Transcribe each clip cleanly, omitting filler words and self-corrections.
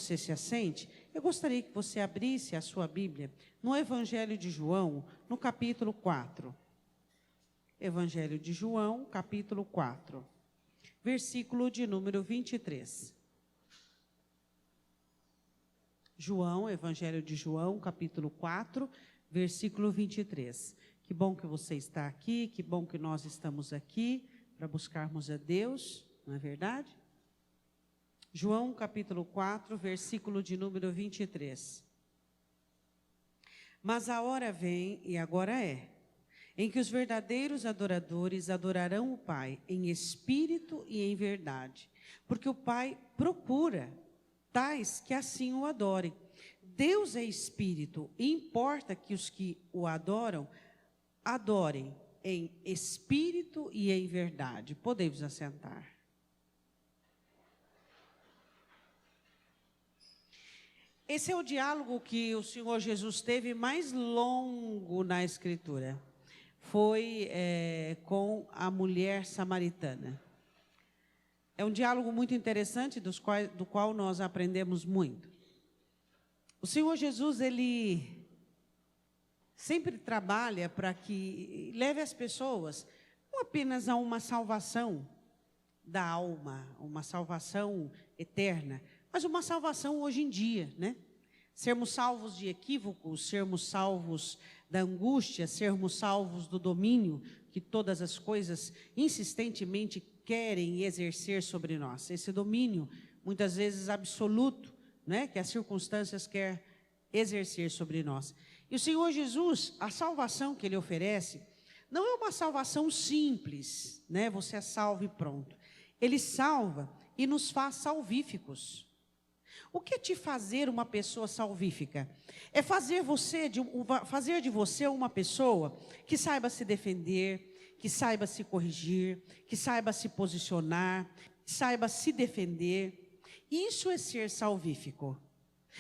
você se assente, eu gostaria que você abrisse a sua Bíblia no Evangelho de João, no capítulo 4. Evangelho de João, capítulo 4, versículo de número 23. João, Evangelho de João, capítulo 4, versículo 23. Que bom que você está aqui, que bom que nós estamos aqui para buscarmos a Deus, não é verdade? João, capítulo 4, versículo de número 23. Mas a hora vem, e agora é, em que os verdadeiros adoradores adorarão o Pai em espírito e em verdade, porque o Pai procura tais que assim o adorem. Deus é espírito, e importa que os que o adoram, adorem em espírito e em verdade. Podemos assentar. Esse é o diálogo que o Senhor Jesus teve mais longo na Escritura. Foi com a mulher samaritana. É um diálogo muito interessante, do qual nós aprendemos muito. O Senhor Jesus, Ele sempre trabalha para que leve as pessoas não apenas a uma salvação da alma, uma salvação eterna, mas uma salvação hoje em dia, né? Sermos salvos de equívocos, sermos salvos da angústia, sermos salvos do domínio que todas as coisas insistentemente querem exercer sobre nós. Esse domínio, muitas vezes absoluto, né, que as circunstâncias querem exercer sobre nós. E o Senhor Jesus, a salvação que Ele oferece, não é uma salvação simples, né, você é salvo e pronto. Ele salva e nos faz salvíficos. O que é te fazer uma pessoa salvífica? É fazer de você uma pessoa que saiba se defender, que saiba se corrigir, que saiba se posicionar, que saiba se defender. Isso é ser salvífico.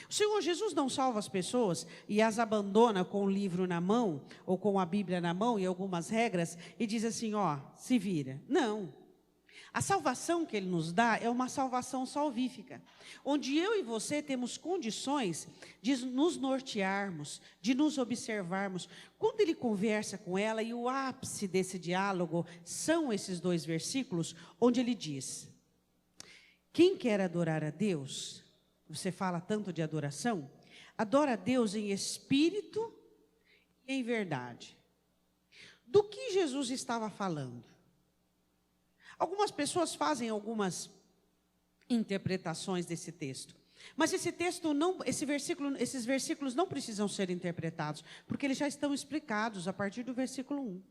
O Senhor Jesus não salva as pessoas e as abandona com o livro na mão, ou com a Bíblia na mão e algumas regras, e diz assim, ó, se vira. Não. A salvação que Ele nos dá é uma salvação salvífica, onde eu e você temos condições de nos nortearmos, de nos observarmos. Quando Ele conversa com ela, e o ápice desse diálogo são esses dois versículos, onde Ele diz, quem quer adorar a Deus, você fala tanto de adoração, adora a Deus em espírito e em verdade. Do que Jesus estava falando? Algumas pessoas fazem algumas interpretações desse texto. Mas esses versículos não precisam ser interpretados, porque eles já estão explicados a partir do versículo 1.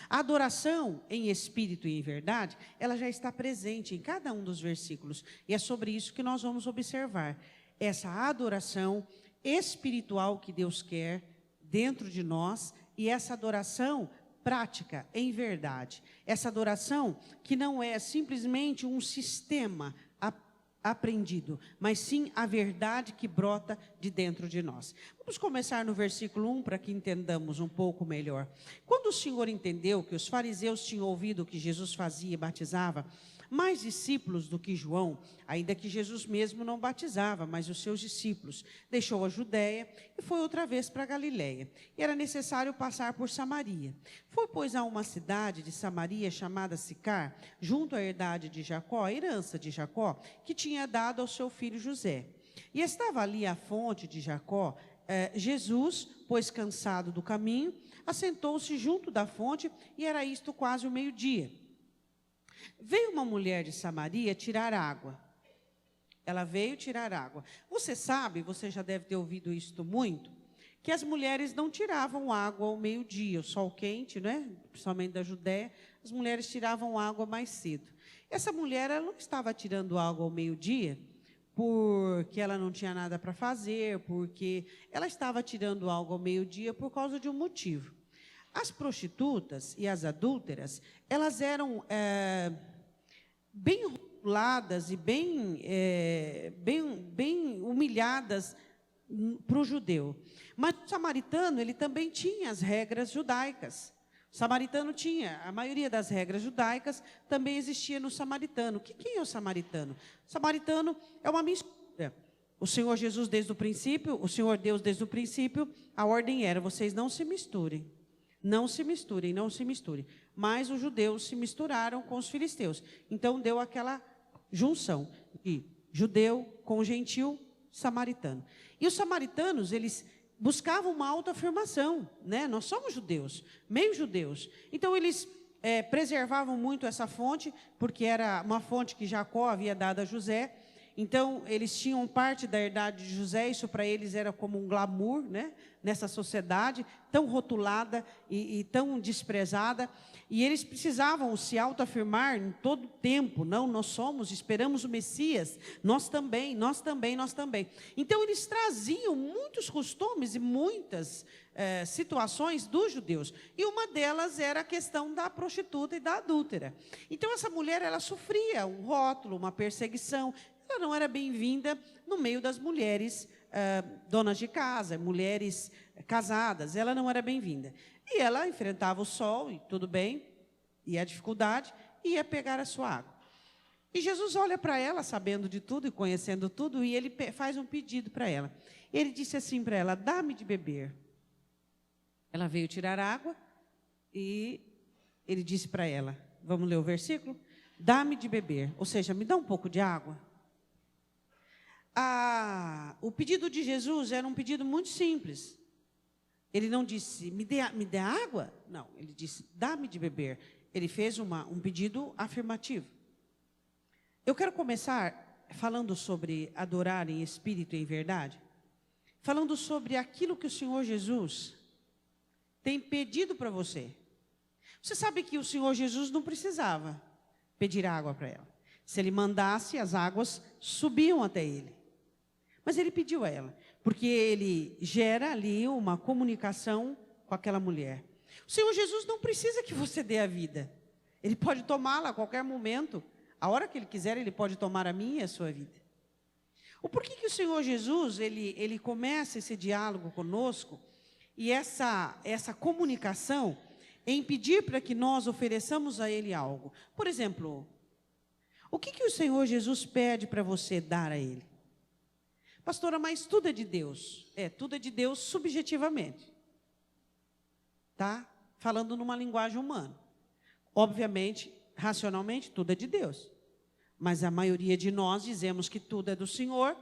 A adoração em espírito e em verdade, ela já está presente em cada um dos versículos. E é sobre isso que nós vamos observar. Essa adoração espiritual que Deus quer dentro de nós, e essa adoração prática, em verdade. Essa adoração que não é simplesmente um sistema aprendido, mas sim a verdade que brota de dentro de nós. Vamos começar no versículo 1 para que entendamos um pouco melhor. Quando o Senhor entendeu que os fariseus tinham ouvido o que Jesus fazia e batizava, mais discípulos do que João, ainda que Jesus mesmo não batizava, mas os seus discípulos, deixou a Judéia e foi outra vez para a Galiléia. E era necessário passar por Samaria. Foi, pois, a uma cidade de Samaria chamada Sicar, junto à herdade de Jacó, a herança de Jacó, que tinha dado ao seu filho José. E estava ali a fonte de Jacó. Jesus, pois cansado do caminho, assentou-se junto da fonte, e era isto quase o meio-dia. Veio uma mulher de Samaria tirar água. Ela veio tirar água. Você sabe, você já deve ter ouvido isso muito, que as mulheres não tiravam água ao meio-dia, o sol quente, né? Principalmente da Judéia, as mulheres tiravam água mais cedo. Essa mulher, ela não estava tirando água ao meio-dia porque ela não tinha nada para fazer, porque ela estava tirando água ao meio-dia por causa de um motivo. As prostitutas e as adúlteras, elas eram bem rotuladas e bem humilhadas para o judeu. Mas o samaritano, ele também tinha as regras judaicas. O samaritano tinha, a maioria das regras judaicas também existia no samaritano. O que é o samaritano? O samaritano é uma mistura O Senhor Jesus desde o princípio, o Senhor Deus desde o princípio, a ordem era, vocês não se misturem. Não se misturem, não se misturem. Mas os judeus se misturaram com os filisteus. Então deu aquela junção de judeu com gentil samaritano. E os samaritanos, eles buscavam uma autoafirmação, né? Nós somos judeus, meio judeus. Então eles preservavam muito essa fonte, porque era uma fonte que Jacó havia dado a José. Então, eles tinham parte da herdade de José, isso para eles era como um glamour, né? Nessa sociedade tão rotulada e tão desprezada. E eles precisavam se autoafirmar em todo o tempo. Não, nós somos, esperamos o Messias. Nós também, nós também, nós também. Então, eles traziam muitos costumes e muitas situações dos judeus. E uma delas era a questão da prostituta e da adúltera. Então, essa mulher, ela sofria um rótulo, uma perseguição. Ela não era bem-vinda no meio das mulheres donas de casa, mulheres casadas. Ela não era bem-vinda. E ela enfrentava o sol, e tudo bem, e a dificuldade, e ia pegar a sua água. E Jesus olha para ela, sabendo de tudo e conhecendo tudo, e ele faz um pedido para ela. Ele disse assim para ela, dá-me de beber. Ela veio tirar água, e ele disse para ela, vamos ler o versículo? Dá-me de beber, ou seja, me dá um pouco de água. O pedido de Jesus era um pedido muito simples. Ele não disse, me dê água? Não, ele disse, dá-me de beber. Ele fez um pedido afirmativo. Eu quero começar falando sobre adorar em espírito e em verdade, falando sobre aquilo que o Senhor Jesus tem pedido para você. Você sabe que o Senhor Jesus não precisava pedir água para ela. Se ele mandasse, as águas subiam até ele. Mas ele pediu a ela, porque ele gera ali uma comunicação com aquela mulher. O Senhor Jesus não precisa que você dê a vida. Ele pode tomá-la a qualquer momento. A hora que ele quiser, ele pode tomar a minha e a sua vida. O porquê que o Senhor Jesus, ele começa esse diálogo conosco, e essa comunicação em pedir para que nós ofereçamos a ele algo. Por exemplo, o que o Senhor Jesus pede para você dar a ele? Pastora, mas tudo é de Deus. Tudo é de Deus subjetivamente. Tá? Falando numa linguagem humana. Obviamente, racionalmente, tudo é de Deus. Mas a maioria de nós dizemos que tudo é do Senhor.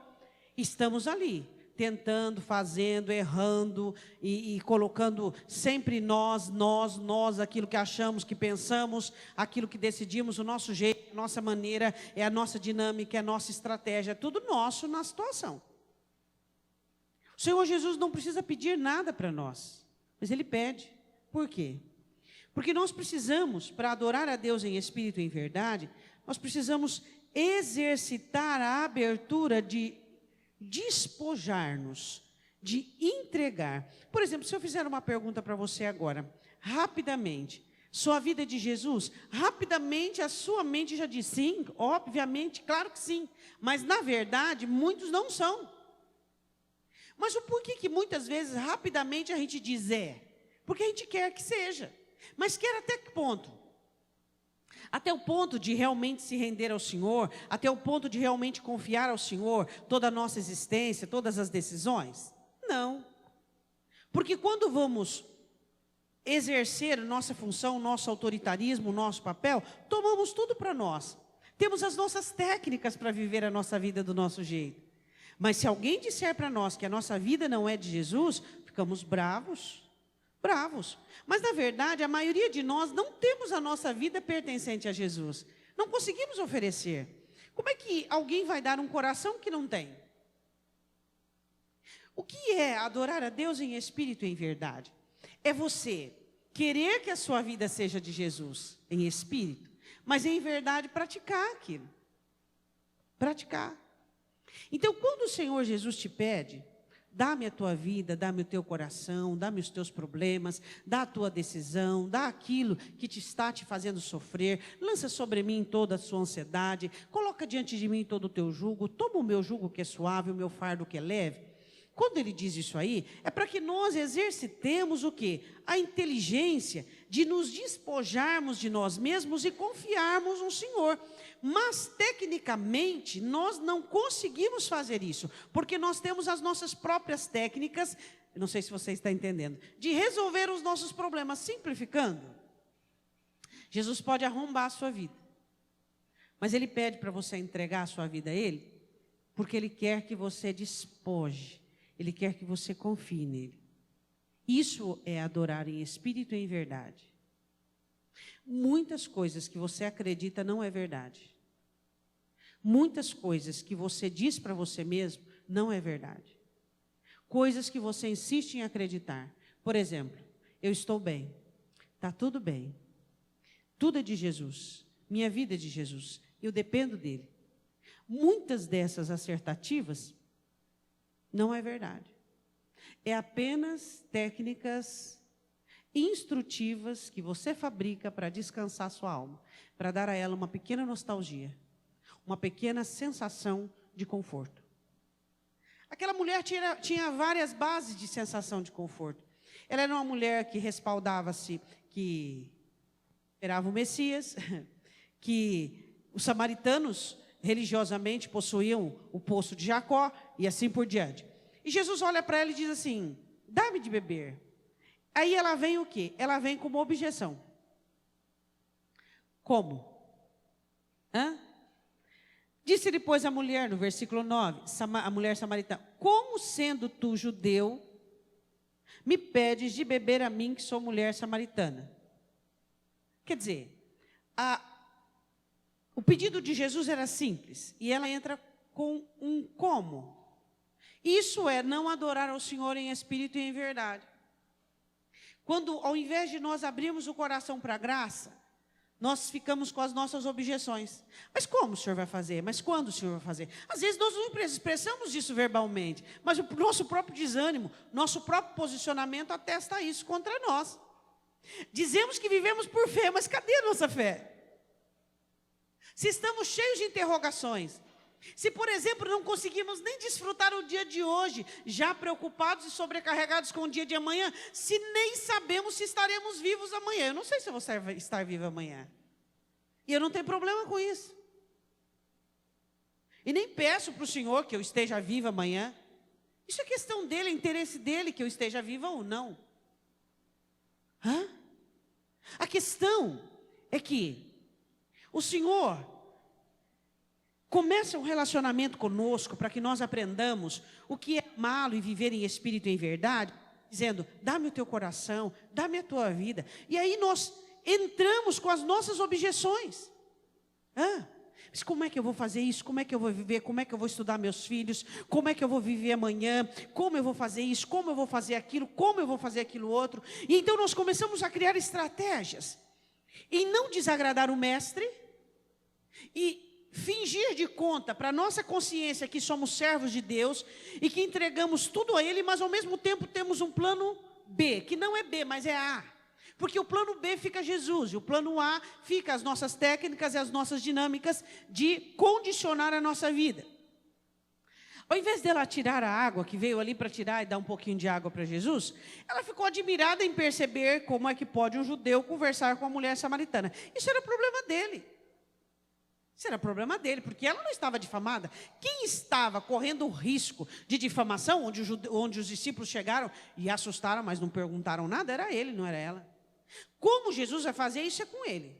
Estamos ali, tentando, fazendo, errando e colocando sempre nós, aquilo que achamos, que pensamos, aquilo que decidimos, o nosso jeito, a nossa maneira, é a nossa dinâmica, é a nossa estratégia, é tudo nosso na situação. O Senhor Jesus não precisa pedir nada para nós, mas Ele pede. Por quê? Porque nós precisamos, para adorar a Deus em espírito e em verdade, nós precisamos exercitar a abertura de despojar-nos, de entregar. Por exemplo, se eu fizer uma pergunta para você agora, rapidamente, sua vida é de Jesus? Rapidamente a sua mente já diz sim, obviamente, claro que sim. Mas na verdade, muitos não são. Mas o porquê que muitas vezes, rapidamente, a gente diz porque a gente quer que seja. Mas quer até que ponto? Até o ponto de realmente se render ao Senhor, até o ponto de realmente confiar ao Senhor, toda a nossa existência, todas as decisões? Não. Porque quando vamos exercer nossa função, nosso autoritarismo, nosso papel, tomamos tudo para nós. Temos as nossas técnicas para viver a nossa vida do nosso jeito. Mas se alguém disser para nós que a nossa vida não é de Jesus, ficamos bravos. Mas na verdade, a maioria de nós não temos a nossa vida pertencente a Jesus. Não conseguimos oferecer. Como é que alguém vai dar um coração que não tem? O que é adorar a Deus em espírito e em verdade? É você querer que a sua vida seja de Jesus em espírito, mas em verdade praticar aquilo. Praticar. Então, quando o Senhor Jesus te pede, dá-me a tua vida, dá-me o teu coração, dá-me os teus problemas, dá a tua decisão, dá aquilo que está te fazendo sofrer, lança sobre mim toda a sua ansiedade, coloca diante de mim todo o teu jugo, toma o meu jugo que é suave, o meu fardo que é leve. Quando ele diz isso aí, é para que nós exercitemos o quê? A inteligência de nos despojarmos de nós mesmos e confiarmos no Senhor. Mas, tecnicamente, nós não conseguimos fazer isso, porque nós temos as nossas próprias técnicas, não sei se você está entendendo, de resolver os nossos problemas. Simplificando, Jesus pode arrombar a sua vida, mas Ele pede para você entregar a sua vida a Ele, porque Ele quer que você despoje, Ele quer que você confie nele. Isso é adorar em espírito e em verdade. Muitas coisas que você acredita não é verdade. Muitas coisas que você diz para você mesmo não é verdade. Coisas que você insiste em acreditar. Por exemplo, eu estou bem, está tudo bem. Tudo é de Jesus, minha vida é de Jesus, eu dependo dele. Muitas dessas assertativas não é verdade. É apenas técnicas instrutivas que você fabrica para descansar sua alma, para dar a ela uma pequena nostalgia, uma pequena sensação de conforto. Aquela mulher tinha várias bases de sensação de conforto. Ela era uma mulher que respaldava-se, que esperava o Messias, que os samaritanos religiosamente possuíam o poço de Jacó e assim por diante. E Jesus olha para ela e diz assim: dá-me de beber. Aí ela vem o quê? Ela vem com uma objeção. Como? Disse depois a mulher, no versículo 9, a mulher samaritana: como sendo tu judeu, me pedes de beber a mim, que sou mulher samaritana? Quer dizer, o pedido de Jesus era simples, e ela entra com um como. Isso é não adorar ao Senhor em espírito e em verdade. Quando, ao invés de nós abrirmos o coração para a graça, nós ficamos com as nossas objeções. Mas como o Senhor vai fazer? Mas quando o Senhor vai fazer? Às vezes nós não expressamos isso verbalmente, mas o nosso próprio desânimo, nosso próprio posicionamento atesta isso contra nós. Dizemos que vivemos por fé, mas cadê a nossa fé? Se estamos cheios de interrogações, se, por exemplo, não conseguimos nem desfrutar o dia de hoje, já preocupados e sobrecarregados com o dia de amanhã, se nem sabemos se estaremos vivos amanhã. Eu não sei se eu vou estar vivo amanhã. E eu não tenho problema com isso. E nem peço para o Senhor que eu esteja viva amanhã. Isso é questão dele, é interesse dele que eu esteja viva ou não. A questão é que o Senhor começa um relacionamento conosco para que nós aprendamos o que é amá-lo e viver em espírito e em verdade, dizendo: dá-me o teu coração, dá-me a tua vida. E aí nós entramos com as nossas objeções. Mas como é que eu vou fazer isso? Como é que eu vou viver? Como é que eu vou estudar meus filhos? Como é que eu vou viver amanhã? Como eu vou fazer isso? Como eu vou fazer aquilo? Como eu vou fazer aquilo outro? E então nós começamos a criar estratégias em não desagradar o mestre e fingir de conta para a nossa consciência que somos servos de Deus e que entregamos tudo a Ele, mas ao mesmo tempo temos um plano B, que não é B, mas é A. Porque o plano B fica Jesus, e o plano A fica as nossas técnicas e as nossas dinâmicas de condicionar a nossa vida. Ao invés dela tirar a água, que veio ali para tirar e dar um pouquinho de água para Jesus, ela ficou admirada em perceber como é que pode um judeu conversar com a mulher samaritana. Isso era problema dele. Isso era problema dele, porque ela não estava difamada. Quem estava correndo o risco de difamação, onde os discípulos chegaram e assustaram, mas não perguntaram nada, era ele, não era ela. Como Jesus vai fazer isso é com ele.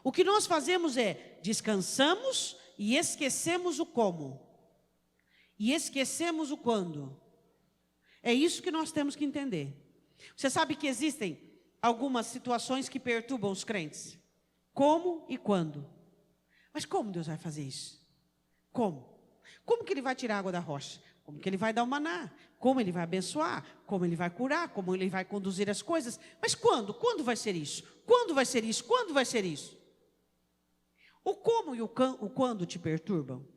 O que nós fazemos é descansamos e esquecemos o como. E esquecemos o quando. É isso que nós temos que entender. Você sabe que existem algumas situações que perturbam os crentes. Como e quando. Mas como Deus vai fazer isso? Como? Como que Ele vai tirar a água da rocha? Como que Ele vai dar o maná? Como Ele vai abençoar? Como Ele vai curar? Como Ele vai conduzir as coisas? Mas quando? Quando vai ser isso? Quando vai ser isso? Quando vai ser isso? O como e o quando te perturbam?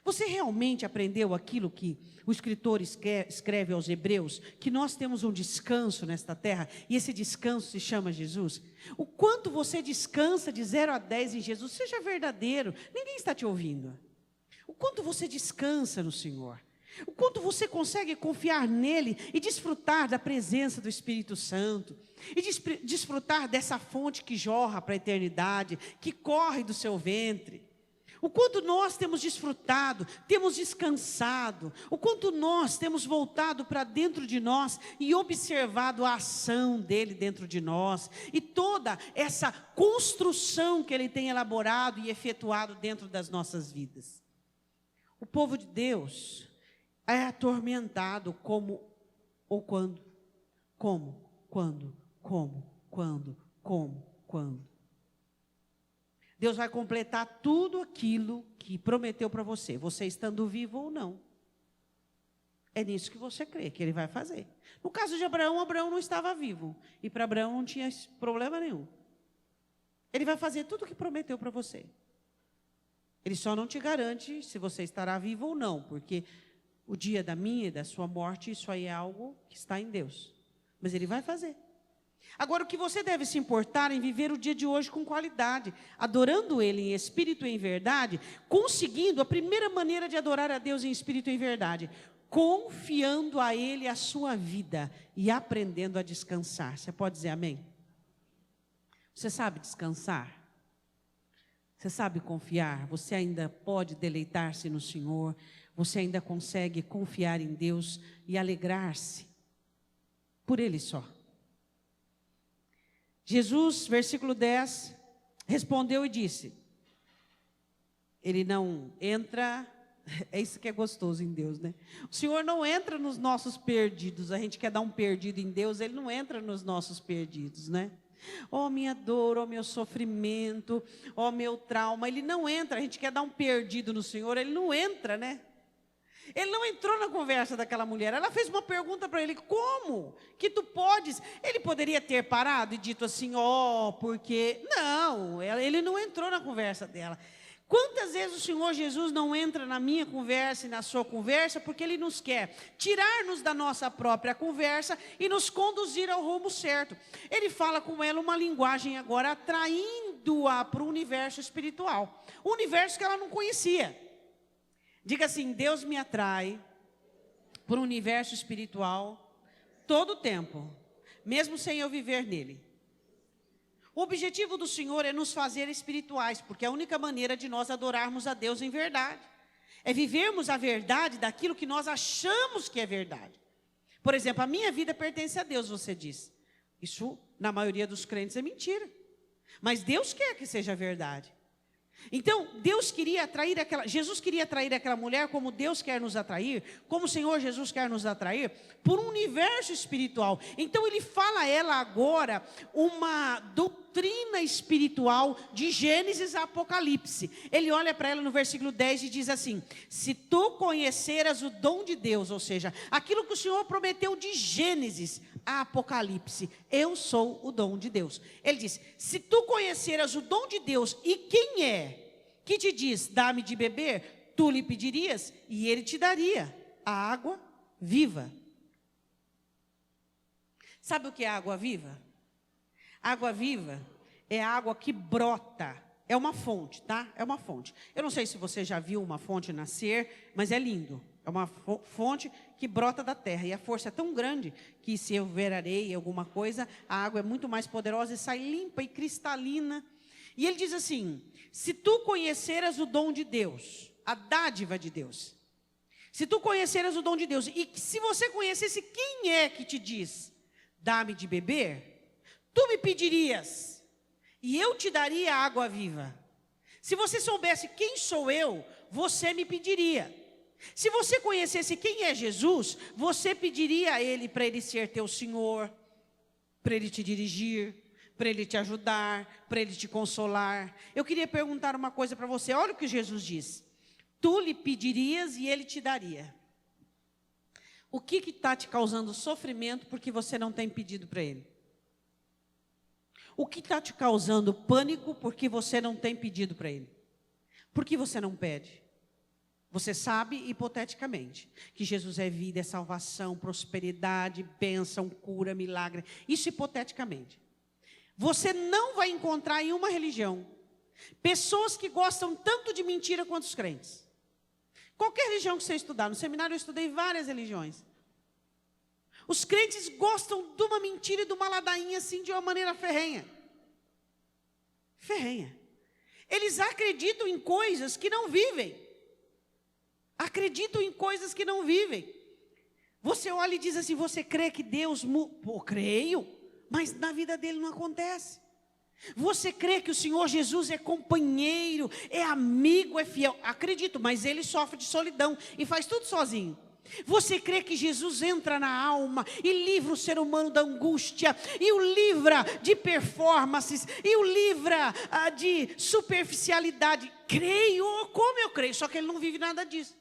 Você realmente aprendeu aquilo que o escritor escreve aos Hebreus, que nós temos um descanso nesta terra, e esse descanso se chama Jesus? O quanto você descansa de 0 a 10 em Jesus, seja verdadeiro, ninguém está te ouvindo. O quanto você descansa no Senhor. O quanto você consegue confiar nele e desfrutar da presença do Espírito Santo. E desfrutar dessa fonte que jorra para a eternidade, que corre do seu ventre. O quanto nós temos desfrutado, temos descansado. O quanto nós temos voltado para dentro de nós e observado a ação dele dentro de nós. E toda essa construção que ele tem elaborado e efetuado dentro das nossas vidas. O povo de Deus é atormentado como ou quando? Como? Quando? Como? Quando? Como? Quando? Deus vai completar tudo aquilo que prometeu para você, você estando vivo ou não. É nisso que você crê, que ele vai fazer. No caso de Abraão, Abraão não estava vivo. E para Abraão não tinha problema nenhum. Ele vai fazer tudo o que prometeu para você. Ele só não te garante se você estará vivo ou não, porque o dia da minha e da sua morte, isso aí é algo que está em Deus. Mas ele vai fazer. Agora, o que você deve se importar em viver o dia de hoje com qualidade, adorando ele em espírito e em verdade, conseguindo a primeira maneira de adorar a Deus em espírito e em verdade, confiando a ele a sua vida e aprendendo a descansar. Você pode dizer amém? Você sabe descansar? Você sabe confiar? Você ainda pode deleitar-se no Senhor? Você ainda consegue confiar em Deus e alegrar-se por ele só? Jesus, versículo 10, respondeu e disse, ele não entra, é isso que é gostoso em Deus, né? O Senhor não entra nos nossos perdidos, a gente quer dar um perdido em Deus, ele não entra nos nossos perdidos, né? Oh, minha dor, oh, meu sofrimento, oh, meu trauma, ele não entra, a gente quer dar um perdido no Senhor, ele não entra, né? Ele não entrou na conversa daquela mulher. Ela fez uma pergunta para ele: como que tu podes? Ele poderia ter parado e dito assim: ó, porque... Não, ele não entrou na conversa dela. Quantas vezes o Senhor Jesus não entra na minha conversa e na sua conversa, porque Ele nos quer tirar-nos da nossa própria conversa e nos conduzir ao rumo certo. Ele fala com ela uma linguagem agora atraindo-a para o universo espiritual. O universo que ela não conhecia. Diga assim: Deus me atrai para o universo espiritual todo o tempo, mesmo sem eu viver nele. O objetivo do Senhor é nos fazer espirituais, porque é a única maneira de nós adorarmos a Deus em verdade. É vivermos a verdade daquilo que nós achamos que é verdade. Por exemplo, a minha vida pertence a Deus, você diz. Isso, na maioria dos crentes, é mentira. Mas Deus quer que seja verdade. Então, Jesus queria atrair aquela mulher como Deus quer nos atrair, como o Senhor Jesus quer nos atrair, por um universo espiritual. Então, ele fala a ela agora uma doutrina espiritual de Gênesis a Apocalipse. Ele olha para ela no versículo 10 e diz assim: se tu conheceras o dom de Deus, ou seja, aquilo que o Senhor prometeu de Gênesis a Apocalipse, eu sou o dom de Deus. Ele diz: se tu conheceras o dom de Deus, e quem é que te diz, dá-me de beber, tu lhe pedirias, e ele te daria a água viva. Sabe o que é água viva? Água viva é água que brota, é uma fonte, tá? É uma fonte. Eu não sei se você já viu uma fonte nascer, mas é lindo. É uma fonte que brota da terra, e a força é tão grande que se houver areia, alguma coisa, a água é muito mais poderosa e sai limpa e cristalina. E ele diz assim: se tu conheceras o dom de Deus, a dádiva de Deus, se tu conheceras o dom de Deus, e se você conhecesse quem é que te diz, dá-me de beber, tu me pedirias, e eu te daria água viva. Se você soubesse quem sou eu, você me pediria. Se você conhecesse quem é Jesus, você pediria a Ele para Ele ser teu Senhor, para Ele te dirigir, para Ele te ajudar, para Ele te consolar. Eu queria perguntar uma coisa para você. Olha o que Jesus diz: tu lhe pedirias e Ele te daria. O que está te causando sofrimento porque você não tem pedido para Ele? O que está te causando pânico porque você não tem pedido para Ele? Por que você não pede? Você sabe, hipoteticamente, que Jesus é vida, é salvação, prosperidade, bênção, cura, milagre. Isso hipoteticamente. Você não vai encontrar em uma religião pessoas que gostam tanto de mentira quanto os crentes. Qualquer religião que você estudar, no seminário eu estudei várias religiões. Os crentes gostam de uma mentira e de uma ladainha assim de uma maneira ferrenha. Ferrenha. Eles acreditam em coisas que não vivem. Acreditam em coisas que não vivem. Você olha e diz assim, você crê que Deus... Pô, creio, mas na vida dele não acontece. Você crê que o Senhor Jesus é companheiro, é amigo, é fiel? Acredito, mas ele sofre de solidão e faz tudo sozinho. Você crê que Jesus entra na alma e livra o ser humano da angústia, e o livra de performances, e o livra de superficialidade? Creio, como eu creio, só que ele não vive nada disso.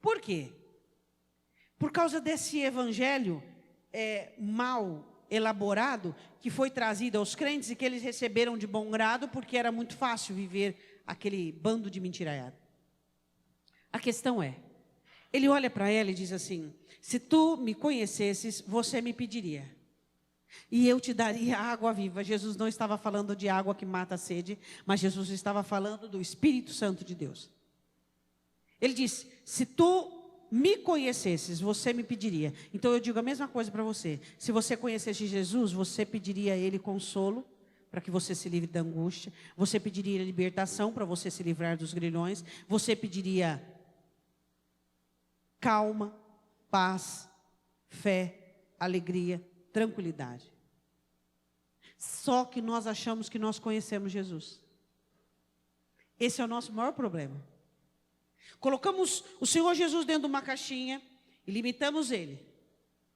Por quê? Por causa desse evangelho mal elaborado, que foi trazido aos crentes e que eles receberam de bom grado, porque era muito fácil viver aquele bando de mentiraiada. A questão é, ele olha para ela e diz assim, se tu me conhecesses, você me pediria, e eu te daria água viva. Jesus não estava falando de água que mata a sede, mas Jesus estava falando do Espírito Santo de Deus. Ele diz, se tu me conhecesses, você me pediria. Então eu digo a mesma coisa para você. Se você conhecesse Jesus, você pediria a Ele consolo, para que você se livre da angústia. Você pediria libertação, para você se livrar dos grilhões. Você pediria calma, paz, fé, alegria, tranquilidade. Só que nós achamos que nós conhecemos Jesus. Esse é o nosso maior problema. Colocamos o Senhor Jesus dentro de uma caixinha e limitamos Ele.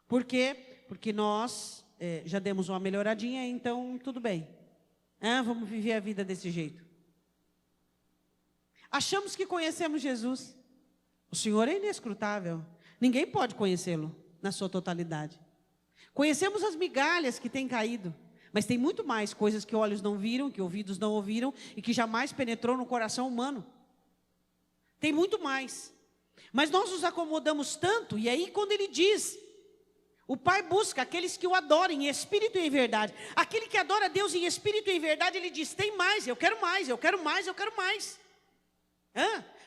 Por quê? Porque nós já demos uma melhoradinha, então tudo bem. Vamos viver a vida desse jeito. Achamos que conhecemos Jesus. O Senhor é inescrutável. Ninguém pode conhecê-lo na sua totalidade. Conhecemos as migalhas que têm caído, mas tem muito mais coisas que olhos não viram, que ouvidos não ouviram e que jamais penetrou no coração humano. Tem muito mais. Mas nós nos acomodamos tanto, e aí quando ele diz, o Pai busca aqueles que o adorem em espírito e em verdade. Aquele que adora a Deus em espírito e em verdade, ele diz, tem mais, eu quero mais, eu quero mais, eu quero mais.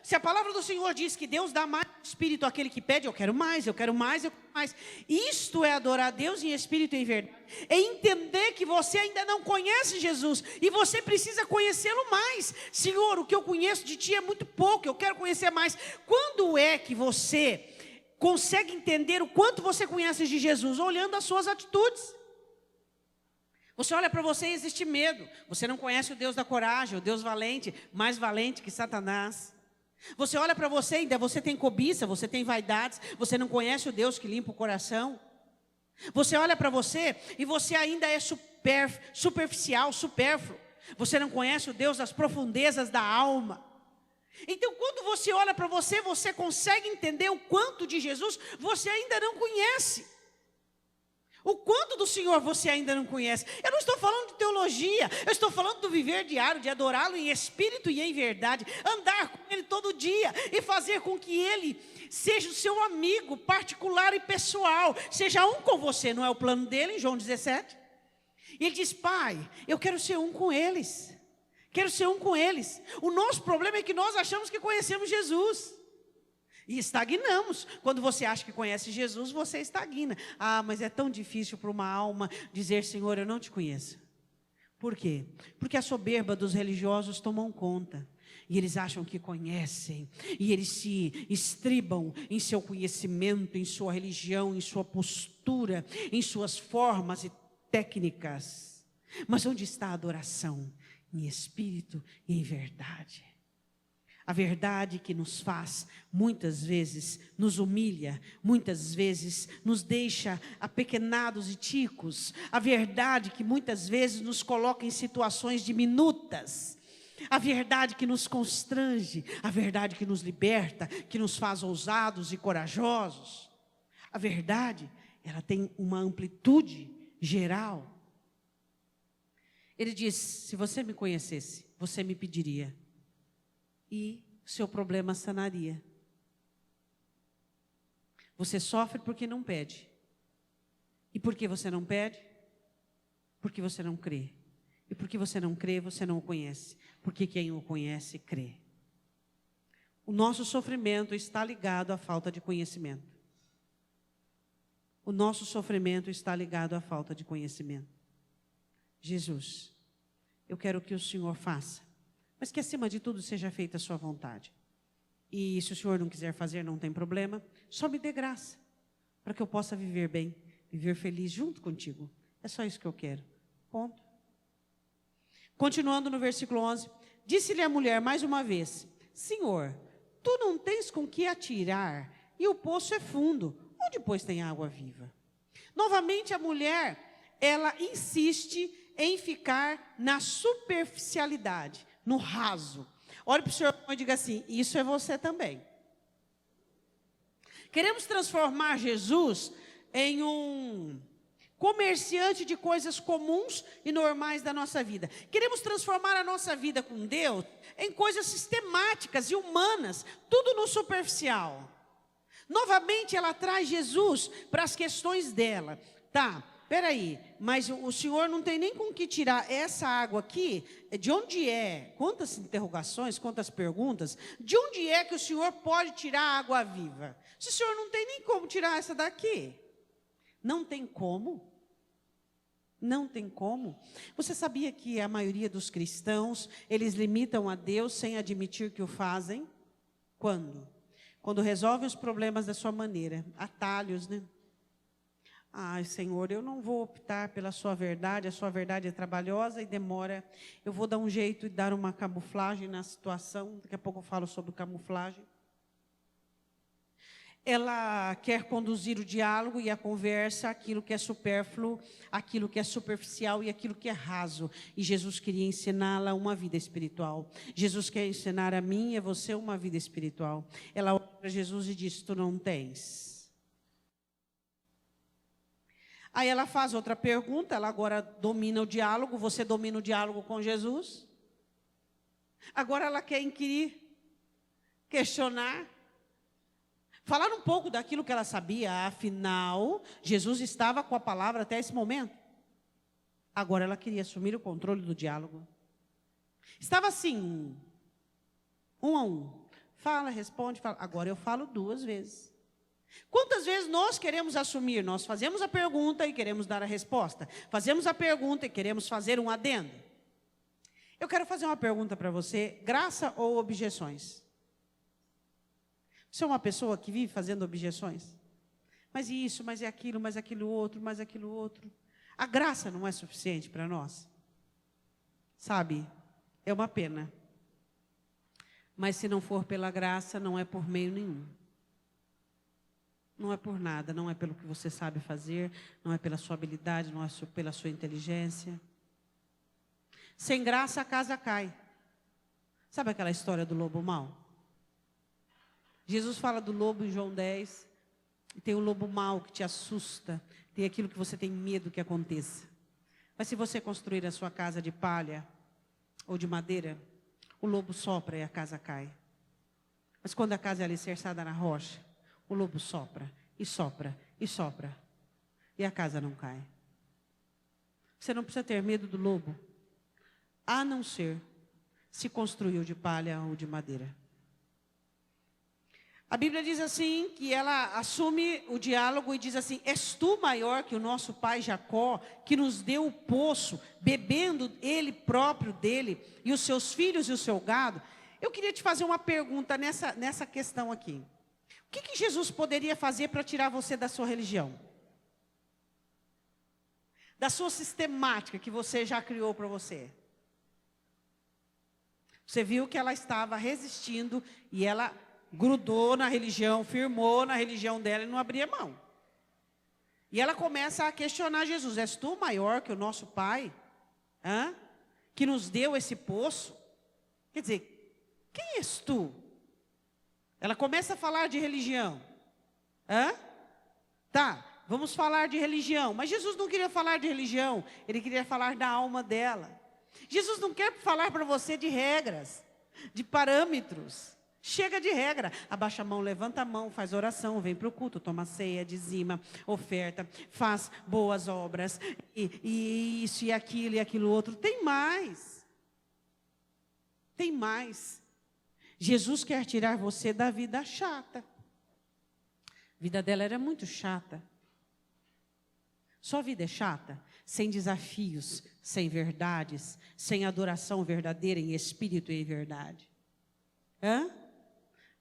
Se a palavra do Senhor diz que Deus dá mais espírito àquele que pede, eu quero mais, eu quero mais, eu quero mais. Isto é adorar a Deus em espírito e em verdade. É entender que você ainda não conhece Jesus e você precisa conhecê-lo mais. Senhor, o que eu conheço de Ti é muito pouco, eu quero conhecer mais. Quando é que você consegue entender o quanto você conhece de Jesus? Olhando as suas atitudes. Você olha para você e existe medo. Você não conhece o Deus da coragem, o Deus valente, mais valente que Satanás. Você olha para você e ainda você tem cobiça, você tem vaidades, você não conhece o Deus que limpa o coração. Você olha para você e você ainda é superficial, supérfluo. Você não conhece o Deus das profundezas da alma. Então quando você olha para você, você consegue entender o quanto de Jesus você ainda não conhece. O quanto do Senhor você ainda não conhece. Eu não estou falando de teologia, eu estou falando do viver diário, de adorá-lo em espírito e em verdade, andar com Ele todo dia e fazer com que Ele seja o seu amigo particular e pessoal, seja um com você. Não é o plano dele em João 17? E ele diz, Pai, eu quero ser um com eles, quero ser um com eles. O nosso problema é que nós achamos que conhecemos Jesus. E estagnamos. Quando você acha que conhece Jesus, você estagna. Mas é tão difícil para uma alma dizer, Senhor, eu não te conheço. Por quê? Porque a soberba dos religiosos tomam conta. E eles acham que conhecem. E eles se estribam em seu conhecimento, em sua religião, em sua postura, em suas formas e técnicas. Mas onde está a adoração? Em espírito e em verdade. A verdade que nos faz, muitas vezes, nos humilha, muitas vezes nos deixa apequenados e ticos. A verdade que muitas vezes nos coloca em situações diminutas. A verdade que nos constrange, a verdade que nos liberta, que nos faz ousados e corajosos. A verdade, ela tem uma amplitude geral. Ele diz, se você me conhecesse, você me pediria. E seu problema sanaria. Você sofre porque não pede. E por que você não pede? Porque você não crê. E porque você não crê, você não o conhece. Porque quem o conhece, crê. O nosso sofrimento está ligado à falta de conhecimento. O nosso sofrimento está ligado à falta de conhecimento. Jesus, eu quero que o Senhor faça, mas que acima de tudo seja feita a sua vontade. E se o Senhor não quiser fazer, não tem problema, só me dê graça, para que eu possa viver bem, viver feliz junto contigo. É só isso que eu quero. Ponto. Continuando no versículo 11, disse-lhe a mulher mais uma vez, Senhor, tu não tens com que atirar, e o poço é fundo, onde pois tem água viva? Novamente a mulher, ela insiste em ficar na superficialidade, no raso. Olhe para o Senhor e diga assim, isso é você também. Queremos transformar Jesus em um comerciante de coisas comuns e normais da nossa vida. Queremos transformar a nossa vida com Deus em coisas sistemáticas e humanas, tudo no superficial. Novamente ela traz Jesus para as questões dela. Tá, peraí, mas o Senhor não tem nem com que tirar essa água aqui? De onde é? Quantas interrogações, quantas perguntas? De onde é que o Senhor pode tirar a água viva? Se o Senhor não tem nem como tirar essa daqui. Não tem como? Não tem como? Você sabia que a maioria dos cristãos, eles limitam a Deus sem admitir que o fazem? Quando? Quando resolvem os problemas da sua maneira. Atalhos, né? Ai, Senhor, eu não vou optar pela sua verdade, a sua verdade é trabalhosa e demora. Eu vou dar um jeito e dar uma camuflagem na situação. Daqui a pouco eu falo sobre camuflagem. Ela quer conduzir o diálogo e a conversa, aquilo que é supérfluo, aquilo que é superficial e aquilo que é raso. E Jesus queria ensiná-la uma vida espiritual. Jesus quer ensinar a mim e a você uma vida espiritual. Ela olha para Jesus e diz, tu não tens. Aí ela faz outra pergunta, ela agora domina o diálogo, você domina o diálogo com Jesus. Agora ela quer inquirir, questionar. Falar um pouco daquilo que ela sabia, afinal, Jesus estava com a palavra até esse momento. Agora ela queria assumir o controle do diálogo. Estava assim, um a um. Fala, responde, fala. Agora eu falo 2 vezes. Quantas vezes nós queremos assumir? Nós fazemos a pergunta e queremos dar a resposta. Fazemos a pergunta e queremos fazer um adendo. Eu quero fazer uma pergunta para você, graça ou objeções? Você é uma pessoa que vive fazendo objeções? Mas isso, mas é aquilo, mas aquilo outro, mas aquilo outro. A graça não é suficiente para nós? Sabe, é uma pena. Mas se não for pela graça, não é por meio nenhum. Não é por nada, não é pelo que você sabe fazer, não é pela sua habilidade, não é pela sua inteligência. Sem graça a casa cai. Sabe aquela história do lobo mau? Jesus fala do lobo em João 10, e tem o lobo mau que te assusta, tem aquilo que você tem medo que aconteça. Mas se você construir a sua casa de palha ou de madeira, o lobo sopra e a casa cai. Mas quando a casa é alicerçada na rocha, o lobo sopra e sopra e sopra, e a casa não cai. Você não precisa ter medo do lobo, a não ser se construiu de palha ou de madeira. A Bíblia diz assim, que ela assume o diálogo e diz assim, és tu maior que o nosso pai Jacó, que nos deu o poço, bebendo ele próprio dele, e os seus filhos e o seu gado? Eu queria te fazer uma pergunta nessa questão aqui. O que Jesus poderia fazer para tirar você da sua religião? Da sua sistemática que você já criou para você? Você viu que ela estava resistindo e ela grudou na religião, firmou na religião dela e não abria mão. E ela começa a questionar Jesus. És tu maior que o nosso pai? Que nos deu esse poço? Quer dizer, quem és tu? Ela começa a falar de religião. Tá, vamos falar de religião. Mas Jesus não queria falar de religião. Ele queria falar da alma dela. Jesus não quer falar para você de regras, de parâmetros. Chega de regra, abaixa a mão, levanta a mão, faz oração, vem para o culto, toma ceia, dizima, oferta, faz boas obras, e isso, e aquilo outro. Tem mais. Tem mais. Jesus quer tirar você da vida chata. A vida dela era muito chata. Sua vida é chata? Sem desafios, sem verdades, sem adoração verdadeira em espírito e em verdade.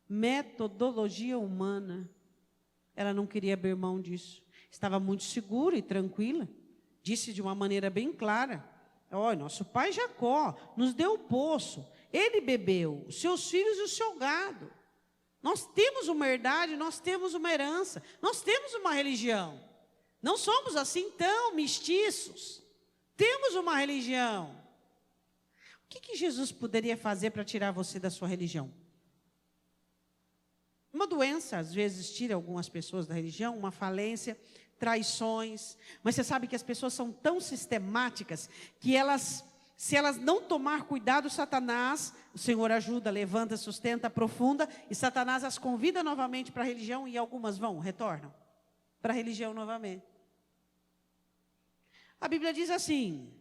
Metodologia humana. Ela não queria abrir mão disso. Estava muito segura e tranquila. Disse de uma maneira bem clara: olha, nosso pai Jacó nos deu o poço. Ele bebeu, os seus filhos e o seu gado. Nós temos uma herdade, nós temos uma herança, nós temos uma religião. Não somos assim tão mestiços. Temos uma religião. O que Jesus poderia fazer para tirar você da sua religião? Uma doença, às vezes, tira algumas pessoas da religião, uma falência, traições. Mas você sabe que as pessoas são tão sistemáticas que se elas não tomar cuidado, Satanás, o Senhor ajuda, levanta, sustenta, aprofunda, e Satanás as convida novamente para a religião, e algumas retornam para a religião novamente. A Bíblia diz assim: